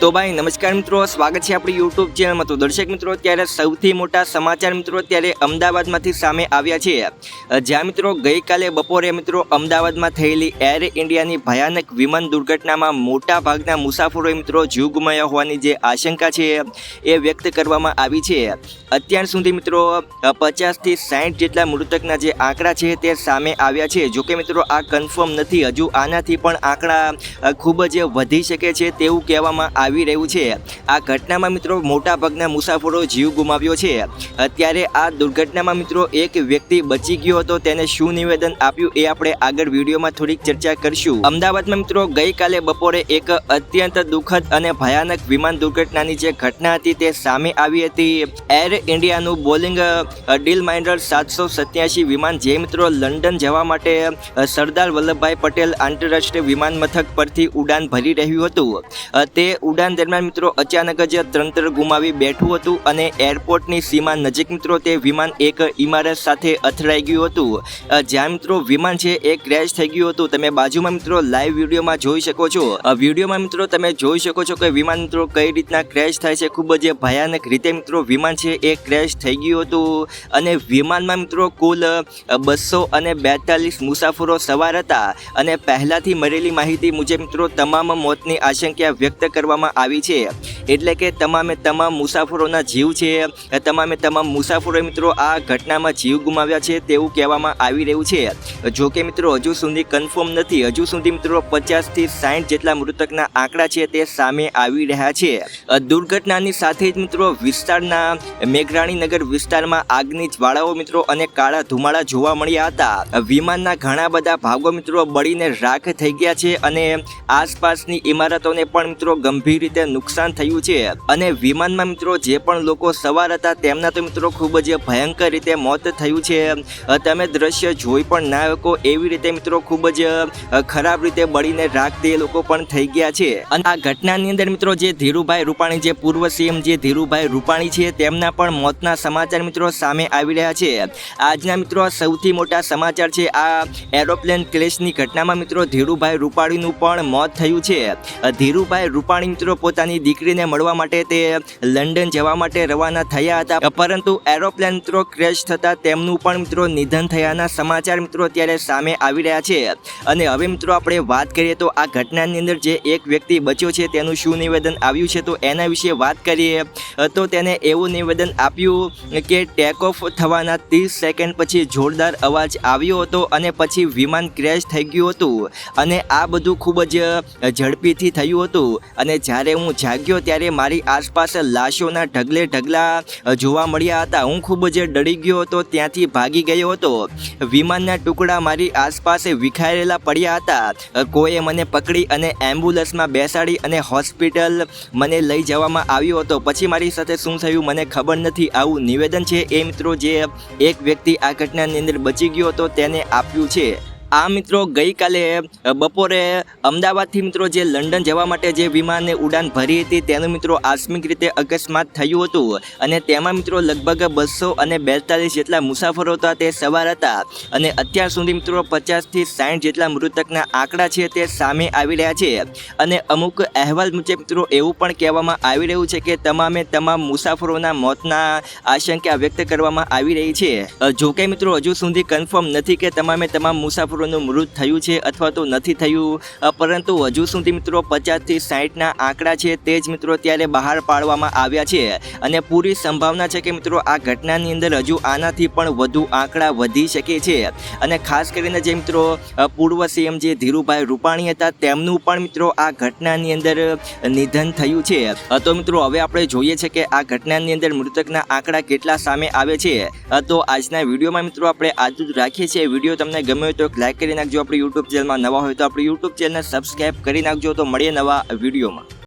તો ભાઈ નમસ્કાર મિત્રો, સ્વાગત છે આપણી યુટ્યુબ ચેનલમાં। તો દર્શક મિત્રો, ત્યારે સૌથી મોટા સમાચાર મિત્રો ત્યારે અમદાવાદમાંથી સામે આવ્યા છે, જ્યાં મિત્રો ગઈકાલે બપોરે મિત્રો અમદાવાદમાં થયેલી એર ઇન્ડિયાની ભયાનક વિમાન દુર્ઘટનામાં મોટા ભાગના મુસાફરોએ મિત્રો જીવ ગુમાવ્યા હોવાની જે આશંકા છે એ વ્યક્ત કરવામાં આવી છે। અત્યાર સુધી મિત્રો 50થી 60 જેટલા મૃતકના જે આંકડા છે તે સામે આવ્યા છે। જોકે મિત્રો આ કન્ફર્મ નથી, હજુ આનાથી પણ આંકડા ખૂબ જ વધી શકે છે તેવું કહેવામાં આવી રહ્યું છે। આ ઘટનામાં મિત્રો મોટા ભાગના મુસાફરો જીવ ગુમાવ્યો છે। ત્યારે આ દુર્ઘટનામાં મિત્રો એક વ્યક્તિ બચી ગયો હતો, તેને શું નિવેદન આપ્યું એ આપણે આગળ વિડીયોમાં થોડીક ચર્ચા કરશું। અમદાવાદમાં મિત્રો ગઈકાલે બપોરે એક અત્યંત દુઃખદ અને ભયાનક વિમાન દુર્ઘટનાની જે ઘટના હતી તે સામે આવી હતી। એર ઇન્ડિયાનું બોલિંગ ડીલમાઇન્ડર 787 વિમાન જે મિત્રો લંડન જવા માટે સરદાર વલ્લભભાઈ પટેલ આંતરરાષ્ટ્રીય વિમાન મથક પરથી ઉડાન ભરી રહ્યું હતું। તે ઉડાન દરમિયાન મિત્રો અચાનક જ તંત્ર ગુમાવી બેઠું હતું અને એરપોર્ટની સીમા નજીક મિત્રો તે વિમાન એક ઇમારત સાથે અથડાઈ ગયું હતું, જ્યાં મિત્રો વિમાન છે એ ક્રેશ થઈ ગયું હતું। તમે બાજુમાં મિત્રો લાઈવ વિડીયોમાં જોઈ શકો છો। વિડીયોમાં મિત્રો તમે જોઈ શકો છો કે વિમાન મિત્રો કઈ રીતના ક્રેશ થાય છે। ખૂબ જ ભયાનક રીતે મિત્રો વિમાન છે એ ક્રેશ થઈ ગયું હતું અને વિમાનમાં મિત્રો કુલ 242 મુસાફરો સવાર હતા અને પહેલાથી મળેલી માહિતી મુજબ મિત્રો તમામ મોતની આશંકા વ્યક્ત કરવામાં આવી છે, એટલે કે તમામે તમામ મુસાફરોના જીવ છે, તમામે તમામ મુસાફરોએ મિત્રો આ ઘટનામાં જીવ ગુમાવ્યા છે તેવું કહેવામાં આવી રહ્યું છે। જો કે મિત્રો હજુ સુધી કન્ફર્મ નથી, હજુ સુધી મિત્રો 50થી 60 જેટલા મૃતકના આંકડા છે તે સામે આવી રહ્યા છે। દુર્ઘટનાની સાથે જ મિત્રો વિસ્તારના મેઘરાણીનગર વિસ્તારમાં આગની જ્વાળાઓ મિત્રો અને કાળા ધુમાડા જોવા મળ્યા હતા। વિમાનના ઘણા બધા ભાગો મિત્રો બળીને રાખ થઈ ગયા છે અને આસપાસની ઇમારતોને પણ મિત્રો ગંભીર રીતે નુકસાન થયું છે અને વિમાનમાં મિત્રો જે પણ લોકો સવાર હતા તેમના તો મિત્રો ખૂબ જ ભયંકર રીતે મોત થયું છે। તમે દ્રશ્ય જોઈ પણ ના શકો એવી રીતે મિત્રો ખૂબ જ ખરાબ રીતે બળીને રાખ તે લોકો પણ થઈ ગયા છે। અને આ ઘટનાની અંદર મિત્રો જે ધીરુભાઈ રૂપાણી, જે પૂર્વ સીએમ જે ધીરુભાઈ રૂપાણી છે તેમના પણ મોતના સમાચાર મિત્રો સામે આવી રહ્યા છે। આજના મિત્રો સૌથી મોટા સમાચાર છે, આ એરોપ્લેન ક્રેશની ઘટનામાં મિત્રો ધીરુભાઈ રૂપાણીનું પણ મોત થયું છે। ધીરુભાઈ રૂપાણી મિત્રો પોતાની દીકરીને મળવા માટે તે લંડન જવા માટે રવાના થયા હતા, પરંતુ એરોપ્લેન મિત્રો ક્રેશ થતાં તેમનું પણ મિત્રો નિધન થયાના સમાચાર મિત્રો અત્યારે સામે આવી રહ્યા છે। અને હવે મિત્રો આપણે વાત કરીએ તો આ ઘટનાની અંદર જે એક વ્યક્તિ બચ્યો છે તેનું શું નિવેદન આવ્યું છે તો એના વિશે વાત કરીએ તો તેને એવું નિવેદન આપ્યું કે ટેક ઓફ થવાના 30 સેકન્ડ પછી જોરદાર અવાજ આવ્યો હતો અને પછી વિમાન ક્રેશ થઈ ગયું હતું અને આ બધું ખૂબ જ ઝડપીથી થયું હતું અને જ્યારે હું જાગ્યો ત્યારે મારી આસપાસ લાશોના ઢગલે ઢગલા જોવા મળ્યા હતા। હું ખૂબ જ ડરી ગયો હતો, ત્યાંથી ભાગી ગયો હતો। વિમાનના ટુકડા મારી આસપાસ વિખારેલા પડ્યા હતા। કોઈએ મને પકડી અને એમ્બ્યુલન્સમાં બેસાડી અને હોસ્પિટલ મને લઈ જવામાં આવ્યો હતો। પછી મારી સાથે શું થયું મને ખબર નથી। આવું નિવેદન છે એ મિત્રો જે એક વ્યક્તિ આ ઘટનાની અંદર બચી ગયો હતો તેને આપ્યું છે। આ મિત્રો ગઈકાલે બપોરે અમદાવાદથી મિત્રો જે લંડન જવા માટે જે વિમાનને ઉડાન ભરી હતી તેનું મિત્રો આકસ્મિક રીતે અકસ્માત થયું હતું અને તેમાં મિત્રો લગભગ 242 જેટલા મુસાફરો હતા તે સવાર હતા અને અત્યાર સુધી મિત્રો 50થી 60 જેટલા મૃતકના આંકડા છે તે સામે આવી રહ્યા છે અને અમુક અહેવાલ મુજબ મિત્રો એવું પણ કહેવામાં આવી રહ્યું છે કે તમામે તમામ મુસાફરોના મોતના આશંકા વ્યક્ત કરવામાં આવી રહી છે। જોકે મિત્રો હજુ સુધી કન્ફર્મ નથી કે તમામે તમામ મુસાફરો મૃત થયું છે અથવા તો નથી થયું, પરંતુ હજુ સુધી મિત્રો 50થી 60ના આંકડા છે તે જ મિત્રો ત્યારે બહાર પાડવામાં આવ્યા છે અને પૂરી સંભાવના છે કે મિત્રો આ ઘટનાની અંદર હજુ આનાથી પણ વધુ આંકડા વધી શકે છે અને ખાસ કરીને જે મિત્રો પૂર્વ સીએમ જે ધીરુભાઈ રૂપાણી હતા તેમનું પણ મિત્રો આ ઘટનાની અંદર નિધન થયું છે। તો મિત્રો હવે આપણે જોઈએ છે કે આ ઘટનાની અંદર મૃતકના આંકડા કેટલા સામે આવે છે। તો આજના વિડીયોમાં મિત્રો આપણે આટલું જ રાખીએ છીએ। વિડીયો તમને ગમ્યો હોય તો લાઈક કરી નાખજો। આપણી યુટ્યુબ ચેનલમાં નવા હોય તો આપણી યુટ્યુબ ચેનલને સબસ્ક્રાઈબ કરી નાખજો। તો મળીએ નવા વિડીયોમાં।